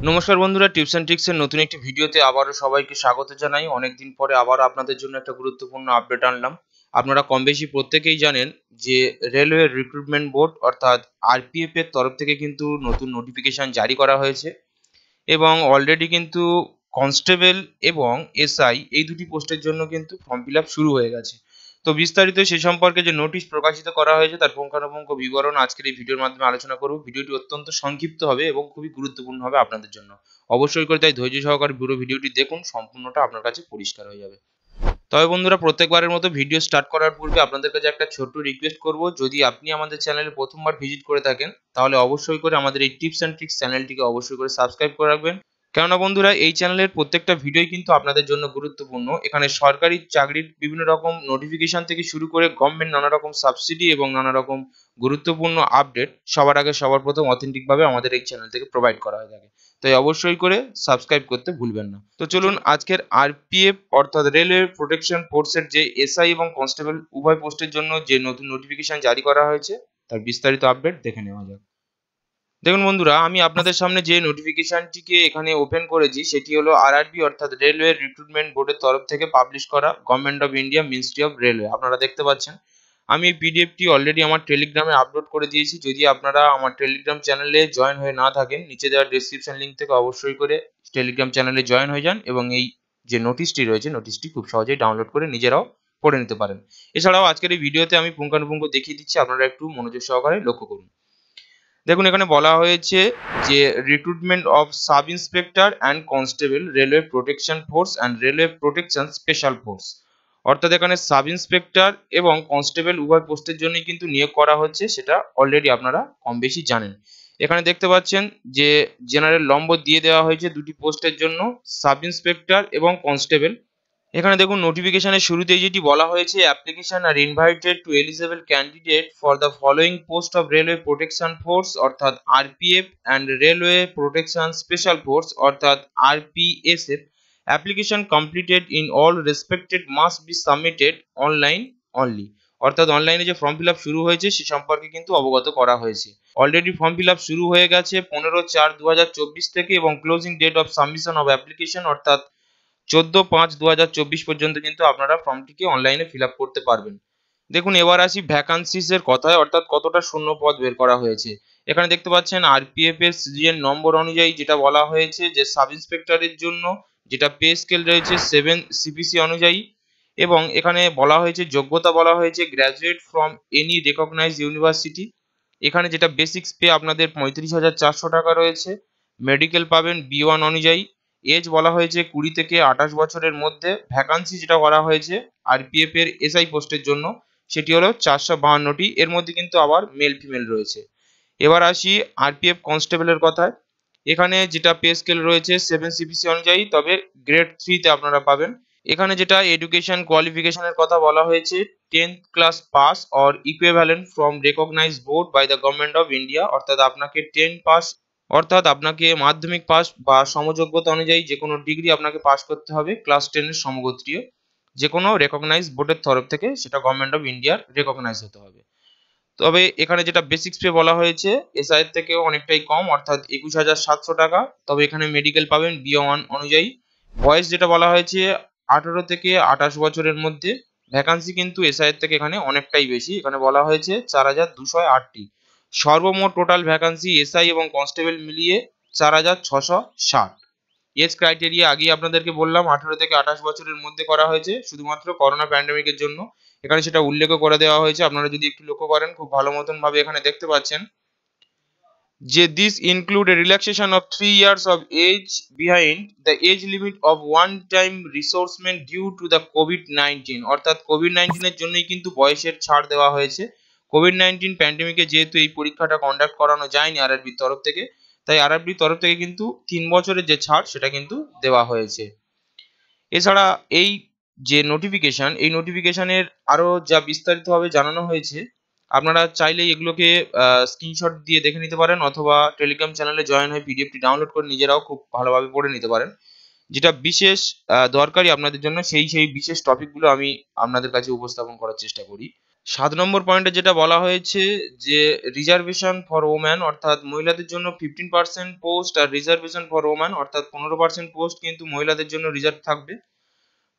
নমস্কার বন্ধুরা, tips and ট্রিক্সের নতুন একটি ভিডিওতে আবারও সবাইকে স্বাগত জানাই। অনেকদিন পরে আবার আপনাদের জন্য একটা গুরুত্বপূর্ণ আপডেট আনলাম। আপনারা কম বেশি প্রত্যেকেই জানেন যে রেলওয়ে রিক্রুটমেন্ট বোর্ড অর্থাৎ আরপিএফ এর তরফ থেকে কিন্তু নতুন নোটিফিকেশন জারি করা হয়েছে এবং অলরেডি কিন্তু কনস্টেবল এবং এসআই এই দুটি পোস্টের জন্য কিন্তু ফর্ম ফিল আপ শুরু হয়ে গেছে। তো বিস্তারিত সে সম্পর্কে যে নোটিশ প্রকাশিত করা হয়েছে তার পুঙ্খানুপুঙ্খ বিবরণ আজকের এই ভিডিওর মাধ্যমে আলোচনা করব। ভিডিওটি অত্যন্ত সংক্ষিপ্ত হবে এবং খুবই গুরুত্বপূর্ণ হবে আপনাদের জন্য। অবশ্যই করে তাই ধৈর্য সহকারে পুরো ভিডিওটি দেখুন, সম্পূর্ণটা আপনার কাছে পরিষ্কার হয়ে যাবে। তবে বন্ধুরা, প্রত্যেকবারের মতো ভিডিও স্টার্ট করার পূর্বে আপনাদের কাছে একটা ছোট্ট রিকোয়েস্ট করব, যদি আপনি আমাদের চ্যানেলে প্রথমবার ভিজিট করে থাকেন তাহলে অবশ্যই করে আমাদের এই টিপস অ্যান্ড ট্রিক্স চ্যানেলটিকে অবশ্যই করে সাবস্ক্রাইব করে রাখবেন। কেননা বন্ধুরা, এই চ্যানেলের প্রত্যেকটা ভিডিওই কিন্তু আপনাদের জন্য গুরুত্বপূর্ণ। এখানে সরকারি চাকরির বিভিন্ন রকম নোটিফিকেশন থেকে শুরু করে গভর্নমেন্ট নানা রকম সাবসিডি এবং নানা রকম গুরুত্বপূর্ণ আপডেট সবার আগে সবার প্রথম অথেন্টিক ভাবে আমাদের এই চ্যানেল থেকে প্রোভাইড করা হয়ে থাকে। তাই অবশ্যই করে সাবস্ক্রাইব করতে ভুলবেন না। তো চলুন আজকের আরপিএফ অর্থাৎ রেলওয়ে প্রোটেকশন ফোর্সের যে এসআই এবং কনস্টেবল উভয় পোস্টের জন্য যে নতুন নোটিফিকেশন জারি করা হয়েছে তার বিস্তারিত আপডেট দেখে নেওয়া যাক। দেখুন বন্ধুরা, আমি আপনাদের সামনে যে নোটিফিকেশনটিকে এখানে ওপেন করেছি সেটি হলো আরআরবি অর্থাৎ রেলওয়ে রিক্রুটমেন্ট বোর্ডের তরফ থেকে পাবলিশ করা government of India ministry of railway. আপনারা দেখতে পাচ্ছেন আমি এই পিডিএফটি অলরেডি আমার টেলিগ্রামে আপলোড করে দিয়েছি। যদি আপনারা আমার টেলিগ্রাম চ্যানেলে জয়েন হয়ে না থাকেন, নিচে দেওয়া ডেসক্রিপশন লিঙ্ক থেকে অবশ্যই করে টেলিগ্রাম চ্যানেলে জয়েন হয়ে যান এবং এই যে নোটিশটি রয়েছে নোটিশটি খুব সহজেই ডাউনলোড করে নিজেরাও পড়ে নিতে পারেন। এছাড়াও আজকের এই ভিডিওতে আমি পুঙ্খানুপুঙ্খ দেখিয়ে দিচ্ছি, আপনারা একটু মনোযোগ সহকারে লক্ষ্য করুন। দেখুন, এখানে বলা হয়েছে যে recruitment of sub inspector and constable railway protection force and railway protection special force. অর্থাৎ এখানে সাব ইন্সপেক্টর এবং কনস্টেবল উভয় পোস্টের জন্যই কিন্তু নিয়োগ করা হচ্ছে, সেটা অলরেডি আপনারা কম বেশি জানেন। এখানে দেখতে পাচ্ছেন যে জেনারেল নম্বর দিয়ে দেওয়া হয়েছে দুটি পোস্টের জন্য, সাব ইন্সপেক্টর এবং কনস্টেবল। এখানে দেখুন নোটিফিকেশনের শুরুতেই যেটি বলা হয়েছে, অ্যাপ্লিকেশন আর invited to eligible candidate for the following post of railway protection force অর্থাৎ RPF and railway protection special force অর্থাৎ RPSF. Application completed in all respected must be submitted online only. অর্থাৎ অনলাইনে যে ফর্ম ফিল আপ শুরু হয়েছে সে সম্পর্কে কিন্তু অবগত করা হয়েছে। অলরেডি ফর্ম ফিল আপ শুরু হয়ে গেছে 15/4/2024 থেকে এবং closing date of submission of application অর্থাৎ 14/5/2024 পর্যন্ত কিন্তু আপনারা ফর্মটিকে অনলাইনে ফিল আপ করতে পারবেন। দেখুন, এবার আসি ভ্যাকান্সিস এর কথায়, অর্থাৎ কতটা শূন্য পদ বের করা হয়েছে। এখানে দেখতে পাচ্ছেন আরপিএফ এর সিরিয়াল নম্বর অনুযায়ী যেটা বলা হয়েছে যে সাব ইন্সপেক্টরের জন্য যেটা পে স্কেল রয়েছে 7 সিপিসি অনুযায়ী, এবং এখানে বলা হয়েছে যোগ্যতা বলা হয়েছে graduate from any recognized university. এখানে যেটা বেসিক্স পে আপনাদের 35,400 টাকা রয়েছে। মেডিকেল পাবেন B1 অনুযায়ী। এজ বলা হয়েছে 20 থেকে 28 বছরের মধ্যে। ভ্যাকান্সি যেটা করা হয়েছে আরপিএফ এর এসআই পোস্টের জন্য সেটি হলো 452টি, এর মধ্যে কিন্তু আবার মেল ফিমেল রয়েছে। এবার আসি আরপিএফ কনস্টেবলের কথায়। এখানে যেটা পে স্কেল রয়েছে 7 সিপিসি অনুযায়ী, তবে গ্রেড 3 তে আপনারা পাবেন। এখানে যেটা এডুকেশন কোয়ালিফিকেশনের কথা বলা হয়েছে 10th class pass or equivalent from recognised board by the government of India. অর্থাৎ আপনাকে 10 পাস অর্থাৎ আপনাকে মাধ্যমিক পাস বা সমযোগ্যতা অনুযায়ী যে কোনো ডিগ্রি আপনাকে পাস করতে হবে, ক্লাস 10 এর সমগোত্রীয় যে কোনো রেকগনাইজ বোর্ডের তরফ থেকে, সেটা গভর্নমেন্ট অফ ইন্ডিয়ার রেকগনাইজ হতে হবে। তবে এখানে যেটা বেসিক্স পে বলা হয়েছে এসআই এর থেকেও অনেকটাই কম, অর্থাৎ 21,700 টাকা। তবে এখানে মেডিকেল পাবেন B1 অনুযায়ী। বয়স যেটা বলা হয়েছে 18 থেকে 28 বছরের মধ্যে। ভ্যাকান্সি কিন্তু এসআই এর থেকে এখানে অনেকটাই বেশি, এখানে বলা হয়েছে 4,208টি। সর্বমোট টোটাল ভ্যাকান্সি এসআই এবং কনস্টেবল মিলিয়ে 4,660। এজ ক্রাইটেরিয়া আগেই আপনাদেরকে বললাম 18 থেকে 28 বছরের মধ্যে করা হয়েছে, শুধুমাত্র করোনা প্যান্ডেমিকের জন্য এখানে সেটা উল্লেখ করে দেওয়া হয়েছে। আপনারা যদি একটু লক্ষ্য করেন খুব ভালো মতন ভাবে এখানে দেখতে পাচ্ছেন যে this include a relaxation of 3 years of age behind the age limit of one time resourcement due to the কোভিড-19। অর্থাৎ কোভিড-19 এর জন্যই কিন্তু বয়সের ছাড় দেওয়া হয়েছে। কোভিড-19 প্যান্ডেমিকে যেহেতু এই পরীক্ষাটা কন্ডাক্ট করানো যায়নি আরআরবির তরফ থেকে, তাই আরআরবির তরফ থেকে কিন্তু 3 বছরের যে ছাড় সেটা কিন্তু দেওয়া হয়েছে। এছাড়া এই যে নোটিফিকেশন, এই নোটিফিকেশনের আরো যা বিস্তারিতভাবে জানানো হয়েছে আপনারা চাইলেই এগুলোকে স্ক্রিনশট দিয়ে দেখে নিতে পারেন, অথবা টেলিগ্রাম চ্যানেলে জয়েন হয়ে পিডিএফটি ডাউনলোড করে নিজেরাও খুব ভালোভাবে পড়ে নিতে পারেন। যেটা বিশেষ দরকারি আপনাদের জন্য সেই বিশেষ টপিকগুলো আমি আপনাদের কাছে উপস্থাপন করার চেষ্টা করি। 7 নম্বর পয়েন্টে যেটা বলা হয়েছে যে রিজার্ভেশন ফর ওম্যান অর্থাৎ মহিলাদের জন্য 15% post are reservation for woman অর্থাৎ 15% পোস্ট কিন্তু মহিলাদের জন্য রিজার্ভ থাকবে।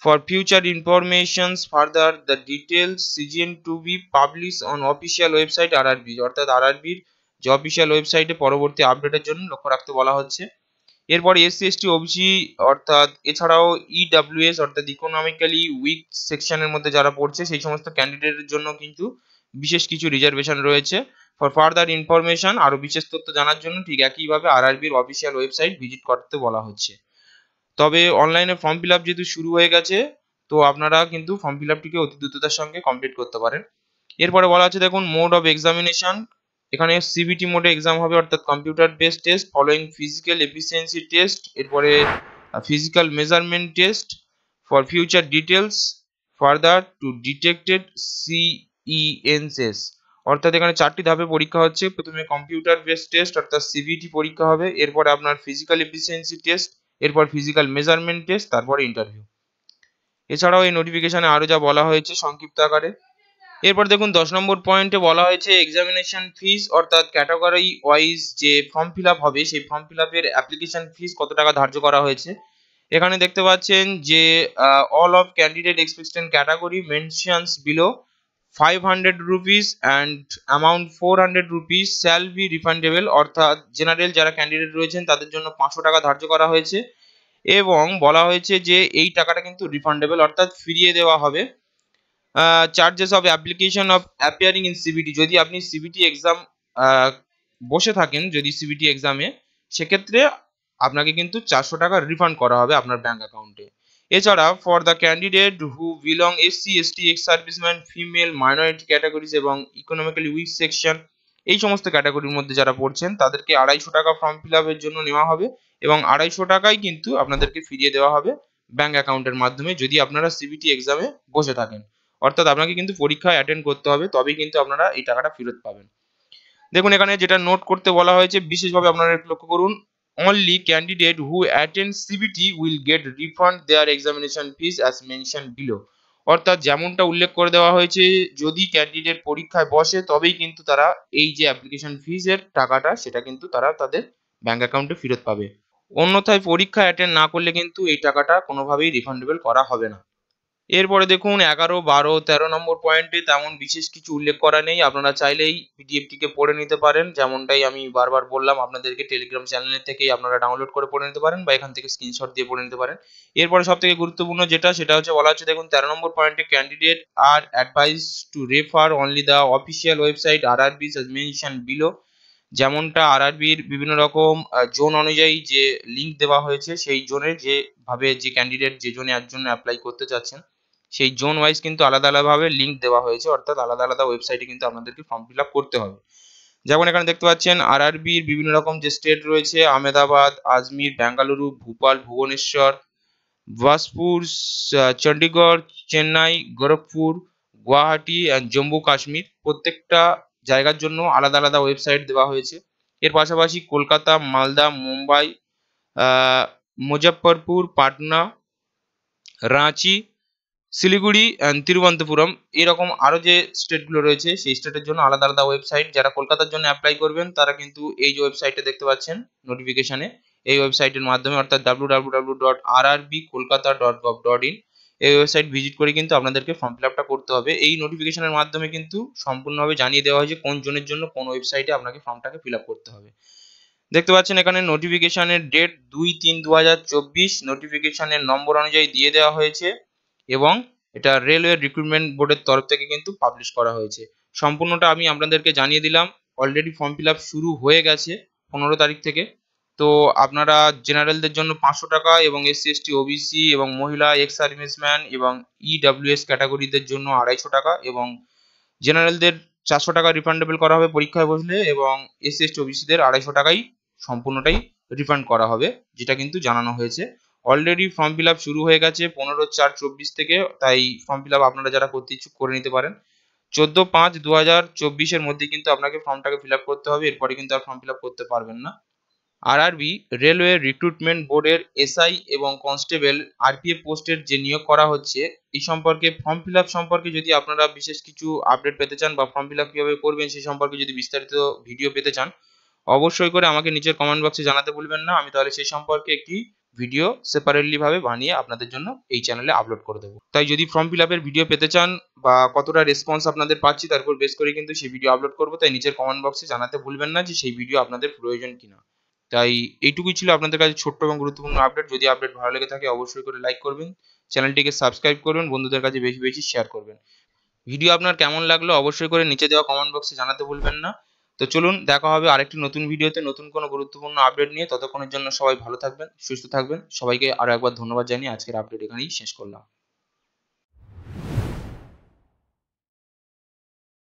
For future informations further the details CGN to be published on official website RRB অর্থাৎ RRBর যে অফিসিয়াল ওয়েবসাইটে পরবর্তী আপডেটের জন্য লক্ষ্য রাখতে বলা হচ্ছে। এরপর এসসি এসটি ওবিসি অর্থাৎ এছাড়াও ইডব্লিউএস অর্থাৎ ইকোনমিক্যালি উইক সেকশনের মধ্যে যারা পড়ছে সেই সমস্ত ক্যান্ডিডেটের জন্য কিন্তু বিশেষ কিছু রিজার্ভেশন রয়েছে। ফর ফার্দার ইনফরমেশন আরো বিশেষ তথ্য জানার জন্য ঠিক একইভাবে আরআরবির অফিসিয়াল ওয়েবসাইট ভিজিট করতে বলা হচ্ছে। তবে অনলাইনে ফর্ম ফিল আপ যেহেতু শুরু হয়ে গেছে তো আপনারা কিন্তু ফর্ম ফিল আপটিকে অতি দ্রুততার সঙ্গে কমপ্লিট করতে পারেন। এরপরে বলা আছে দেখুন মোড অফ এক্সামিনেশন, এখানে সিবিটি মোডে এক্সাম হবে অর্থাৎ computer based test following physical efficiency test, এরপরে physical measurement test for future details further to detected CENS অর্থাৎ এখানে 4টি ধাপে পরীক্ষা হচ্ছে। প্রথমে কম্পিউটার বেসড টেস্ট অর্থাৎ সিবিটি পরীক্ষা হবে, এরপরে আপনার ফিজিক্যাল এফিসিয়েন্সি টেস্ট, এরপর ফিজিক্যাল মেজারমেন্ট টেস্ট, তারপরে ইন্টারভিউ। এছাড়াও এই নোটিফিকেশনে আরো যা বলা হয়েছে সংক্ষিপ্ত আকারে। এরপর দেখুন 10 নম্বর পয়েন্টে বলা হয়েছে এক্সামিনেশন ফিস অর্থাৎ ক্যাটাগরি ওয়াইজ যে ফর্ম ফিল আপ হবে সেই ফর্ম ফিল আপের অ্যাপ্লিকেশন ফিস কত টাকা ধার্য করা হয়েছে। এখানে দেখতে পাচ্ছেন যে all of candidate expected category mentions below 500 rupees and amount 400 rupees shall be refundable অর্থাৎ জেনারেল যারা ক্যান্ডিডেট রয়েছেন তাদের জন্য 500 টাকা ধার্য করা হয়েছে এবং বলা হয়েছে যে এই টাকাটা কিন্তু রিফান্ডেবল অর্থাৎ ফিরিয়ে দেওয়া হবে। Charges of application of appearing in CBT, যদি আপনি সিবিটি এক্সাম বসে থাকেন যদি সিবিটি এক্সামে সেক্ষেত্রে আপনাকে কিন্তু 400 টাকা রিফান্ড করা হবে আপনার ব্যাংক অ্যাকাউন্টে। এছাড়া for the candidate who belong SC ST ex serviceman female minority categories এবং ইকোনমিক্যালি উইক সেকশন এই সমস্ত ক্যাটাগরির মধ্যে যারা পড়ছেন তাদেরকে 250 টাকা ফর্ম ফিল আপের জন্য নেওয়া হবে এবং 250 টাকাই কিন্তু আপনাদেরকে ফিরিয়ে দেওয়া হবে ব্যাংক অ্যাকাউন্টের মাধ্যমে যদি আপনারা সিবিটি এক্সামে বসে থাকেন। অর্থাৎ আপনাকে কিন্তু পরীক্ষায় অ্যাটেন্ড করতে হবে তবেই কিন্তু আপনারা এই টাকাটা ফেরত পাবেন। দেখুন এখানে যেটা নোট করতে বলা হয়েছে বিশেষভাবে আপনারা একটু লক্ষ্য করুন, only candidate who attend CBT will get refund their examination fees as mention below অর্থাৎ যেমনটা উল্লেখ করে দেওয়া হয়েছে যদি ক্যান্ডিডেট পরীক্ষায় বসে তবেই কিন্তু তারা এই যে অ্যাপ্লিকেশন ফিজের টাকাটা সেটা কিন্তু তারা তাদের ব্যাংক অ্যাকাউন্টে ফেরত পাবে। অন্যথায় পরীক্ষা অ্যাটেন্ড না করলে কিন্তু এই টাকাটা কোনোভাবেই রিফান্ডেবল করা হবে না। এরপরে দেখুন 11, 12, 13 নম্বর পয়েন্টে তেমন বিশেষ কিছু উল্লেখ করা নেই, আপনারা চাইলেই পিডিএফটিকে পড়ে নিতে পারেন যেমনটাই আমি বারবার বললাম আপনাদেরকে টেলিগ্রাম চ্যানেলের থেকেই আপনারা ডাউনলোড করে পড়ে নিতে পারেন বা এখান থেকে স্ক্রিনশট দিয়ে পড়ে নিতে পারেন। এরপরে সব থেকে গুরুত্বপূর্ণ যেটা সেটা হচ্ছে বলা হচ্ছে দেখুন 13 নম্বর পয়েন্টে candidate are advise to refer only the official website RRB as mention below যেমনটা আরআরবির বিভিন্ন রকম জোন অনুযায়ী যে লিঙ্ক দেওয়া হয়েছে সেই জোনের যেভাবে যে ক্যান্ডিডেট যে জোনে এর জন্য অ্যাপ্লাই করতে চাচ্ছেন সেই জোন ওয়াইজ কিন্তু আলাদা আলাদাভাবে লিঙ্ক দেওয়া হয়েছে অর্থাৎ আলাদা আলাদা ওয়েবসাইটে কিন্তু আপনাদেরকে ফর্ম ফিল আপ করতে হবে। যেমন এখানে দেখতে পাচ্ছেন আরআরবির বিভিন্ন রকম যে স্টেট রয়েছে আহমেদাবাদ, আজমির, বেঙ্গালুরু, ভোপাল, ভুবনেশ্বর, বাজপুর, চণ্ডীগড়, চেন্নাই, গোরখপুর, গুয়াহাটি অ্যান্ড জম্মু কাশ্মীর প্রত্যেকটা জায়গার জন্য আলাদা আলাদা ওয়েবসাইট দেওয়া হয়েছে। এর পাশাপাশি কলকাতা, মালদা, মুম্বাই, মুজফ্ফরপুর, পাটনা, রাঁচি, শিলিগুড়ি অ্যান্ড তিরুবনন্তপুরম এরকম আরো যে স্টেটগুলো রয়েছে সেই স্টেটের জন্য আলাদা আলাদা ওয়েবসাইট। যারা কলকাতার জন্য অ্যাপ্লাই করবেন তারা কিন্তু এই যে ওয়েবসাইটটা দেখতে পাচ্ছেন নোটিফিকেশনে এই ওয়েবসাইটের মাধ্যমে অর্থাৎ www.rrbkolkata.gov.in এই ওয়েবসাইট ভিজিট করে কিন্তু আপনাদেরকে ফর্ম ফিল আপটা করতে হবে। এই নোটিফিকেশনের মাধ্যমে কিন্তু সম্পূর্ণভাবে জানিয়ে দেওয়া হয়েছে কোন জনের জন্য কোন ওয়েবসাইটে আপনাকে ফর্মটাকে ফিল আপ করতে হবে। দেখতে পাচ্ছেন এখানে নোটিফিকেশনের ডেট 2-3-2024 নোটিফিকেশনের নম্বর অনুযায়ী দিয়ে দেওয়া হয়েছে এবং এটা রেলওয়ে রিক্রুটমেন্ট বোর্ডের তরফ থেকে কিন্তু পাবলিশ করা হয়েছে। সম্পূর্ণটা আমি আপনাদেরকে জানিয়ে দিলাম। অলরেডি ফর্ম ফিল আপ শুরু হয়ে গেছে 15 তারিখ থেকে। তো আপনারা জেনারেলদের জন্য 500 টাকা এবং এসসি এসটি ওবিসি এবং মহিলা এক্স সার্ভিসম্যান এবং ইডব্লিউএস ক্যাটাগরিদের জন্য 250 টাকা এবং জেনারেলদের 400 টাকা রিফান্ডেবল করা হবে পরীক্ষায় বসলে এবং এসসি এসটি ওবিসিদের 250 টাকাই সম্পূর্ণটাই রিফান্ড করা হবে যেটা কিন্তু জানানো হয়েছে। অলরেডি ফর্ম ফিল আপ শুরু হয়ে গেছে 15/4/24 থেকে, তাই ফর্ম ফিল আপ আপনারা যারা করতে ইচ্ছুক করে নিতে পারেন। 14/5/2024 এর মধ্যে কিন্তু আপনাকে ফর্মটাকে ফিল আপ করতে হবে, এরপরে কিন্তু আর ফর্ম ফিল আপ করতে পারবেন না। আরআরবি রেলওয়ে রিক্রুটমেন্ট বোর্ডের এসআই এবং কনস্টেবল আরপিএফ পোস্টের যে নিয়োগ করা হচ্ছে এই সম্পর্কে ফর্ম ফিল আপ সম্পর্কে যদি আপনারা বিশেষ কিছু আপডেট পেতে চান বা ফর্ম ফিল আপ কিভাবে করবেন সেই সম্পর্কে যদি বিস্তারিত ভিডিও পেতে চান অবশ্যই করে আমাকে নিচের কমেন্ট বক্সে জানাতে ভুলবেন না। আমি তাহলে সেই সম্পর্কে একটি ভিডিও সেপারেটলি ভাবে বানিয়ে আপনাদের জন্য এই চ্যানেলে আপলোড করে দেবো। তাই যদি ফর্ম ফিল আপের ভিডিও পেতে চান বা কতটা রেসপন্স আপনাদের পাচ্ছি তার উপর বেস করে কিন্তু সেই ভিডিও আপলোড করবো। তাই নিচের কমেন্ট বক্সে জানাতে ভুলবেন না যে সেই ভিডিও আপনাদের প্রয়োজন কিনা। তাই এইটুকুই ছিল আপনাদের কাছে ছোট্ট এবং গুরুত্বপূর্ণ আপডেট। যদি আপডেট ভালো লেগে থাকে অবশ্যই করে লাইক করবেন, চ্যানেলটিকে সাবস্ক্রাইব করবেন, বন্ধুদের কাছে বেশি বেশি শেয়ার করবেন। ভিডিও আপনার কেমন লাগলো অবশ্যই করে নিচে দেওয়া কমেন্ট বক্সে জানাতে ভুলবেন না। তো চলুন দেখা হবে আরেকটি নতুন ভিডিওতে নতুন কোনো গুরুত্বপূর্ণ আপডেট নিয়ে। ততক্ষণের জন্য সবাই ভালো থাকবেন, সুস্থ থাকবেন। সবাইকে আরো একবার ধন্যবাদ জানিয়ে আজকের আপডেট এখানেই শেষ করলাম।